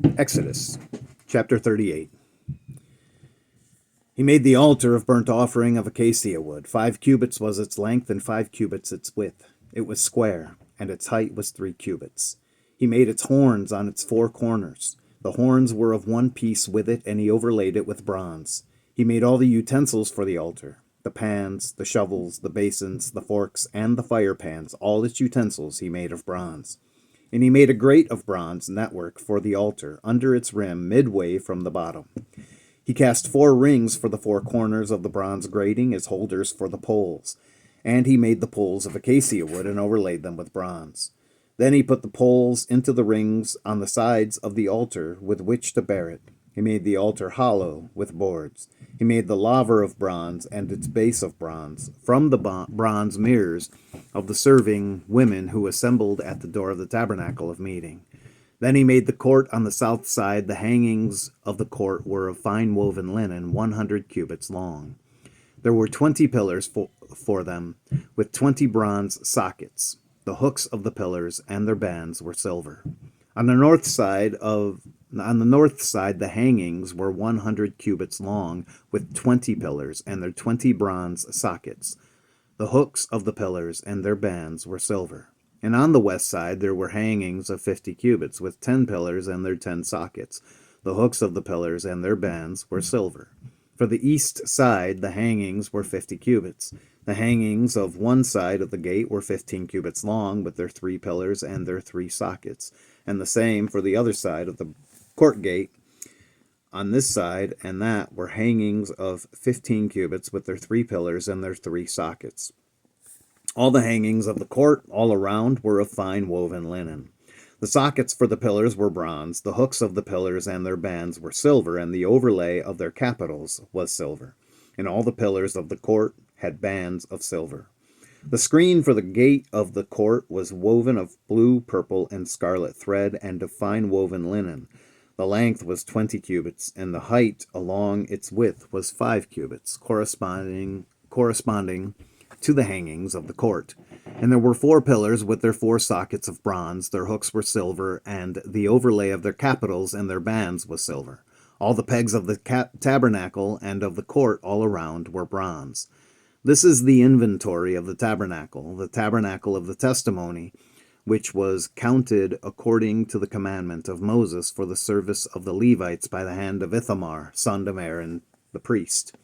Exodus chapter 38. He made the altar of burnt offering of acacia wood. 5 cubits was its length, and 5 cubits its width. It was square, and its height was 3 cubits. He made its horns on its 4 corners. The horns were of one piece with it, and he overlaid it with bronze. He made all the utensils for the altar, the pans, the shovels, the basins, the forks, and the fire pans. All its utensils he made of bronze. And he made a grate of bronze network for the altar, under its rim, midway from the bottom. He cast 4 rings for the 4 corners of the bronze grating as holders for the poles. And he made the poles of acacia wood and overlaid them with bronze. Then he put the poles into the rings on the sides of the altar with which to bear it. He made the altar hollow with boards. He made the laver of bronze and its base of bronze from the bronze mirrors of the serving women who assembled at the door of the tabernacle of meeting. Then he made the court on the south side. The hangings of the court were of fine woven linen, 100 cubits long. There were 20 pillars for them, with 20 bronze sockets. The hooks of the pillars and their bands were silver. On the north side, the hangings were 100 cubits long, with 20 pillars and their 20 bronze sockets. The hooks of the pillars and their bands were silver. And on the west side there were hangings of 50 cubits, with 10 pillars and their 10 sockets. The hooks of the pillars and their bands were silver. For the east side the hangings were 50 cubits. The hangings of one side of the gate were 15 cubits long, with their 3 pillars and their 3 sockets. And the same for the other side of the court gate. On this side and that were hangings of 15 cubits, with their 3 pillars and their 3 sockets. All the hangings of the court all around were of fine woven linen. The sockets for the pillars were bronze. The hooks of the pillars and their bands were silver, and the overlay of their capitals was silver. And all the pillars of the court had bands of silver. The screen for the gate of the court was woven of blue, purple, and scarlet thread, and of fine woven linen. The length was 20 cubits, and the height along its width was 5 cubits, corresponding to the hangings of the court. And there were 4 pillars with their 4 sockets of bronze. Their hooks were silver, and the overlay of their capitals and their bands was silver. All the pegs of the tabernacle and of the court all around were bronze. This is the inventory of the tabernacle of the testimony, which was counted according to the commandment of Moses for the service of the Levites by the hand of Ithamar, son of Aaron, the priest.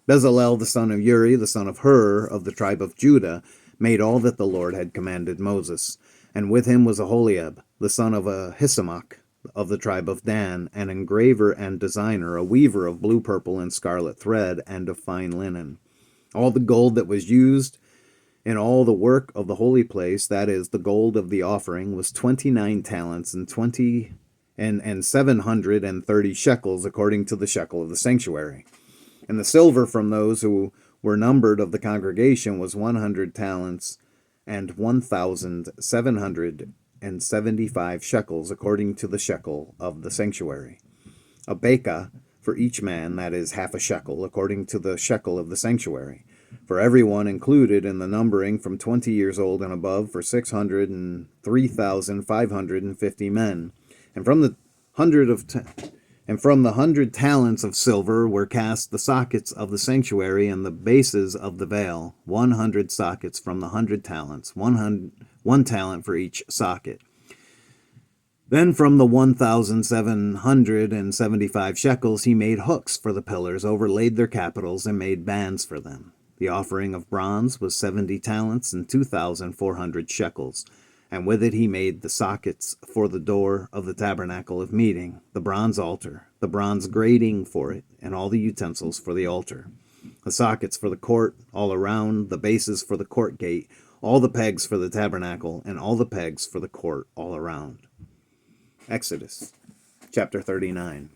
Bezalel, the son of Uri, the son of Hur, of the tribe of Judah, made all that the Lord had commanded Moses. And with him was Aholiab, the son of Ahisamach, of the tribe of Dan, an engraver and designer, a weaver of blue, purple, and scarlet thread, and of fine linen. All the gold that was used in all the work of the holy place, that is, the gold of the offering, was 29 talents and 730 shekels, according to the shekel of the sanctuary. And the silver from those who were numbered of the congregation was 100 talents and 1,775 shekels, according to the shekel of the sanctuary. A bekah for each man, that is, half a shekel, according to the shekel of the sanctuary. For everyone included in the numbering from 20 years old and above, for 603,550 men. And from the 100 talents of silver were cast the sockets of the sanctuary and the bases of the veil, 100 sockets from the 100 talents, 1 talent for each socket. Then from the 1,775 shekels he made hooks for the pillars, overlaid their capitals, and made bands for them. The offering of bronze was 70 talents and 2,400 shekels. And with it he made the sockets for the door of the tabernacle of meeting, the bronze altar, the bronze grating for it, and all the utensils for the altar. The sockets for the court all around, the bases for the court gate, all the pegs for the tabernacle, and all the pegs for the court all around. Exodus chapter 39.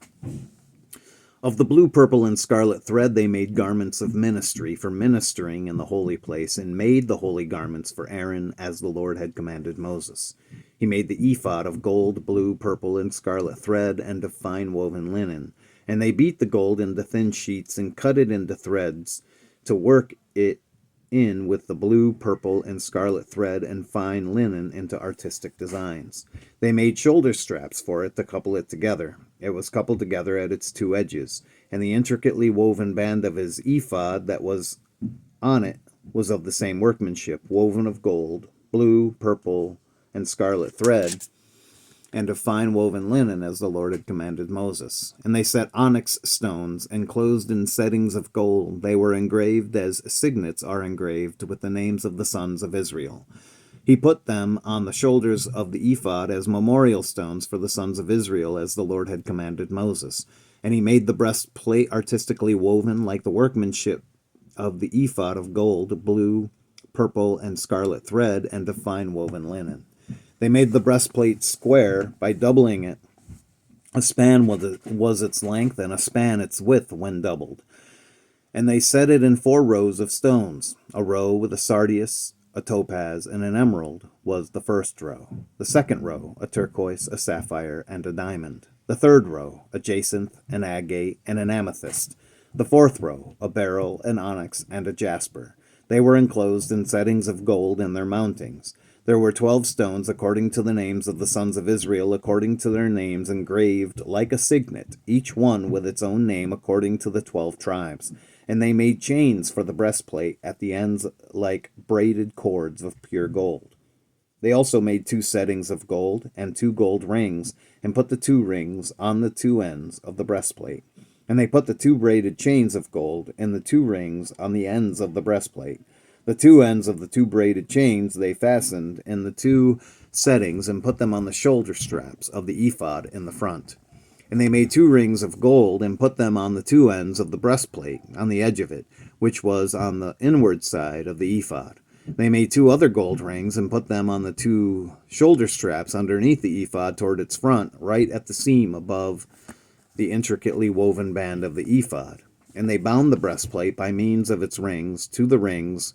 Of the blue, purple, and scarlet thread they made garments of ministry for ministering in the holy place, and made the holy garments for Aaron as the Lord had commanded Moses. He made the ephod of gold, blue, purple, and scarlet thread, and of fine woven linen. And they beat the gold into thin sheets and cut it into threads to work it in with the blue, purple, and scarlet thread and fine linen into artistic designs. They made shoulder straps for it to couple it together. It was coupled together at its two edges, and the intricately woven band of his ephod that was on it was of the same workmanship, woven of gold, blue, purple, and scarlet thread, and of fine woven linen, as the Lord had commanded Moses. And they set onyx stones, enclosed in settings of gold. They were engraved as signets are engraved with the names of the sons of Israel. He put them on the shoulders of the ephod as memorial stones for the sons of Israel, as the Lord had commanded Moses. And he made the breastplate artistically woven like the workmanship of the ephod of gold, blue, purple, and scarlet thread, and of fine woven linen. They made the breastplate square by doubling it. A span was its length, and a span its width when doubled. And they set it in 4 rows of stones. A row with a sardius, a topaz, and an emerald was the first row. The second row, a turquoise, a sapphire, and a diamond. The third row, a jacinth, an agate, and an amethyst. The fourth row, a beryl, an onyx, and a jasper. They were enclosed in settings of gold in their mountings. There were 12 stones according to the names of the sons of Israel, according to their names engraved like a signet, each one with its own name according to the 12 tribes. And they made chains for the breastplate at the ends like braided cords of pure gold. They also made 2 settings of gold and 2 gold rings, and put the 2 rings on the 2 ends of the breastplate. And they put the 2 braided chains of gold and the 2 rings on the ends of the breastplate. The 2 ends of the 2 braided chains they fastened in the 2 settings and put them on the shoulder straps of the ephod in the front. And they made 2 rings of gold and put them on the 2 ends of the breastplate, on the edge of it, which was on the inward side of the ephod. They made 2 other gold rings and put them on the 2 shoulder straps underneath the ephod toward its front, right at the seam above the intricately woven band of the ephod. And they bound the breastplate by means of its rings to the rings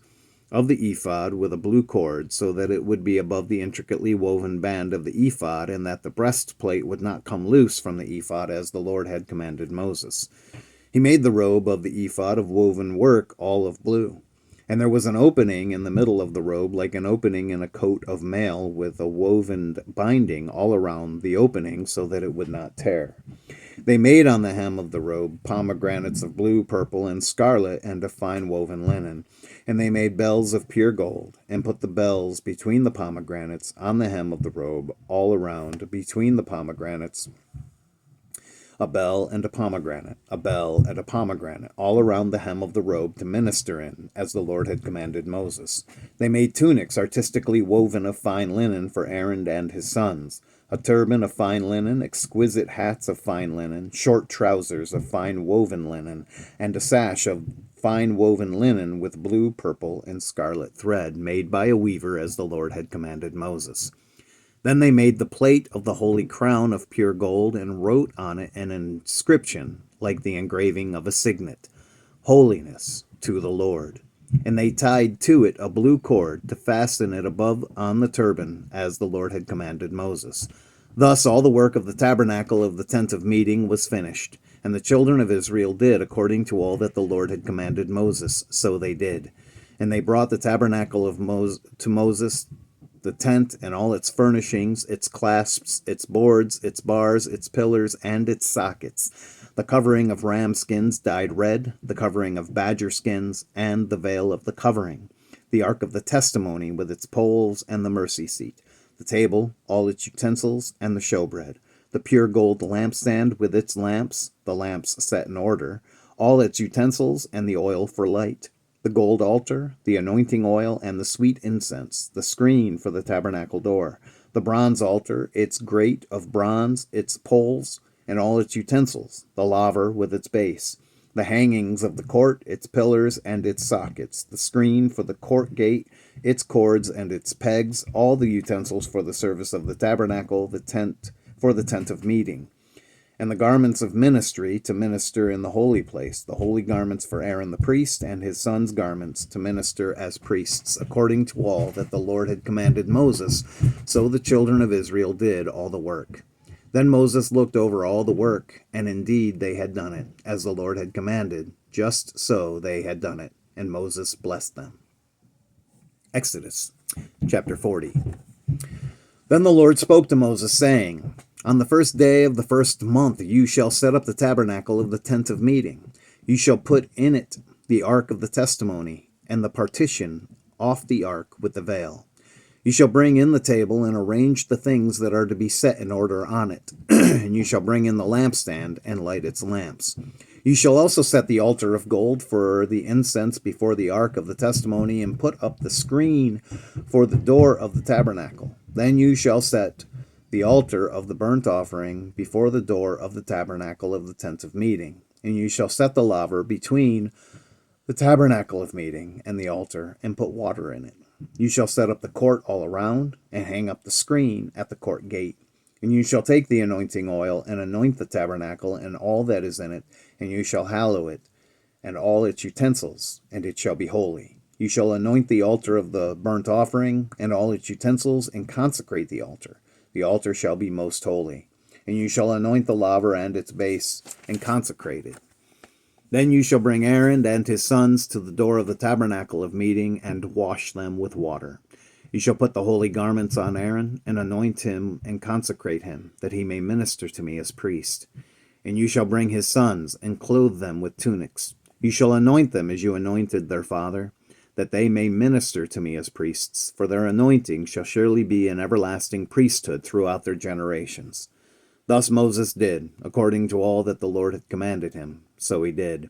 of the ephod with a blue cord, so that it would be above the intricately woven band of the ephod, and that the breastplate would not come loose from the ephod, as the Lord had commanded Moses. He made the robe of the ephod of woven work, all of blue. And there was an opening in the middle of the robe, like an opening in a coat of mail, with a woven binding all around the opening, so that it would not tear. They made on the hem of the robe pomegranates of blue, purple, and scarlet, and of fine woven linen. And they made bells of pure gold, and put the bells between the pomegranates on the hem of the robe, all around, between the pomegranates, a bell and a pomegranate, a bell and a pomegranate, all around the hem of the robe to minister in, as the Lord had commanded Moses. They made tunics artistically woven of fine linen for Aaron and his sons, a turban of fine linen, exquisite hats of fine linen, short trousers of fine woven linen, and a sash of fine woven linen with blue, purple, and scarlet thread, made by a weaver as the Lord had commanded Moses. Then they made the plate of the holy crown of pure gold, and wrote on it an inscription like the engraving of a signet, Holiness to the Lord. And they tied to it a blue cord to fasten it above on the turban, as the Lord had commanded Moses. Thus all the work of the tabernacle of the tent of meeting was finished. And the children of Israel did according to all that the Lord had commanded Moses, so they did. And they brought the tabernacle of to Moses, the tent and all its furnishings, its clasps, its boards, its bars, its pillars, and its sockets, the covering of ram skins dyed red, the covering of badger skins, and the veil of the covering, the ark of the testimony with its poles and the mercy seat, the table, all its utensils, and the showbread, the pure gold lampstand with its lamps, the lamps set in order, all its utensils, and the oil for light, the gold altar, the anointing oil, and the sweet incense, the screen for the tabernacle door, the bronze altar, its grate of bronze, its poles, and all its utensils, the laver with its base, the hangings of the court, its pillars, and its sockets, the screen for the court gate, its cords and its pegs, all the utensils for the service of the tabernacle, the tent for the tent of meeting, and the garments of ministry to minister in the holy place, the holy garments for Aaron the priest, and his sons' garments to minister as priests, according to all that the Lord had commanded Moses. So the children of Israel did all the work. Then Moses looked over all the work, and indeed they had done it, as the Lord had commanded. Just so they had done it, and Moses blessed them. Exodus chapter 40. Then the Lord spoke to Moses, saying, On the first day of the first month you shall set up the tabernacle of the tent of meeting. You shall put in it the ark of the testimony, and the partition off the ark with the veil. You shall bring in the table and arrange the things that are to be set in order on it. And you shall bring in the lampstand and light its lamps. You shall also set the altar of gold for the incense before the ark of the testimony, and put up the screen for the door of the tabernacle. Then you shall set the altar of the burnt offering before the door of the tabernacle of the tent of meeting. And you shall set the laver between the tabernacle of meeting and the altar, and put water in it. You shall set up the court all around, and hang up the screen at the court gate. And you shall take the anointing oil, and anoint the tabernacle and all that is in it, and you shall hallow it, and all its utensils, and it shall be holy. You shall anoint the altar of the burnt offering, and all its utensils, and consecrate the altar. The altar shall be most holy. And you shall anoint the laver and its base, and consecrate it. Then you shall bring Aaron and his sons to the door of the tabernacle of meeting, and wash them with water. You shall put the holy garments on Aaron, and anoint him, and consecrate him, that he may minister to me as priest. And you shall bring his sons, and clothe them with tunics. You shall anoint them as you anointed their father, that they may minister to me as priests, for their anointing shall surely be an everlasting priesthood throughout their generations. Thus Moses did, according to all that the Lord had commanded him. So he did.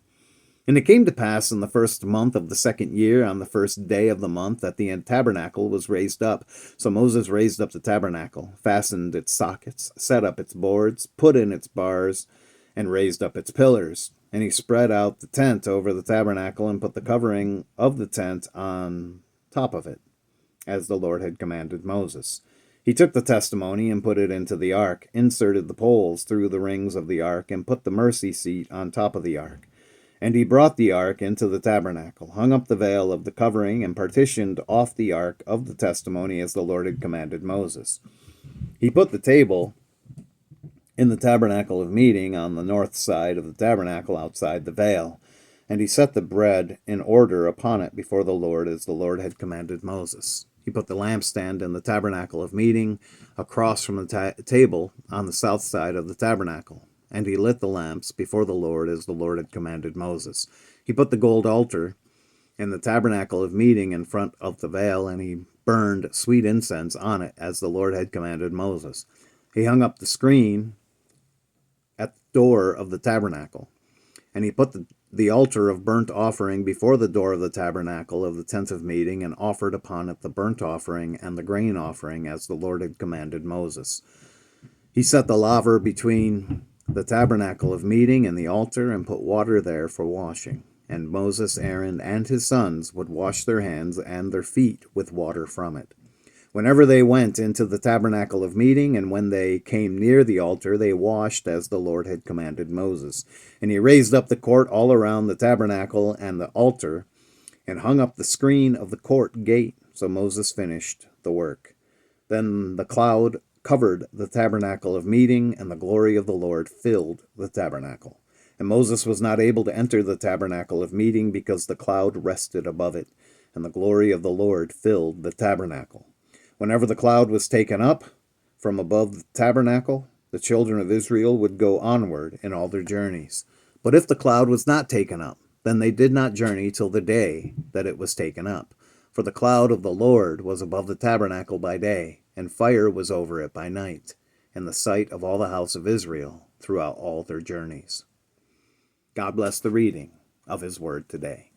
And it came to pass in the first month of the second year, on the first day of the month, that the tabernacle was raised up. So Moses raised up the tabernacle, fastened its sockets, set up its boards, put in its bars, and raised up its pillars. And he spread out the tent over the tabernacle, and put the covering of the tent on top of it, as the Lord had commanded Moses. He took the testimony and put it into the ark, inserted the poles through the rings of the ark, and put the mercy seat on top of the ark. And he brought the ark into the tabernacle, hung up the veil of the covering, and partitioned off the ark of the testimony as the Lord had commanded Moses. He put the table in the tabernacle of meeting on the north side of the tabernacle outside the veil. And he set the bread in order upon it before the Lord as the Lord had commanded Moses. He put the lampstand in the tabernacle of meeting across from the table on the south side of the tabernacle. And he lit the lamps before the Lord as the Lord had commanded Moses. He put the gold altar in the tabernacle of meeting in front of the veil, and he burned sweet incense on it as the Lord had commanded Moses. He hung up the screen at the door of the tabernacle, and he put the altar of burnt offering before the door of the tabernacle of the tent of meeting, and offered upon it the burnt offering and the grain offering as the Lord had commanded Moses. He set the laver between the tabernacle of meeting and the altar, and put water there for washing. And Moses, Aaron, and his sons would wash their hands and their feet with water from it. Whenever they went into the tabernacle of meeting, and when they came near the altar, they washed as the Lord had commanded Moses. And he raised up the court all around the tabernacle and the altar, and hung up the screen of the court gate. So Moses finished the work. Then the cloud covered the tabernacle of meeting, and the glory of the Lord filled the tabernacle. And Moses was not able to enter the tabernacle of meeting, because the cloud rested above it, and the glory of the Lord filled the tabernacle. Whenever the cloud was taken up from above the tabernacle, the children of Israel would go onward in all their journeys. But if the cloud was not taken up, then they did not journey till the day that it was taken up. For the cloud of the Lord was above the tabernacle by day, and fire was over it by night, in the sight of all the house of Israel throughout all their journeys. God bless the reading of his word today.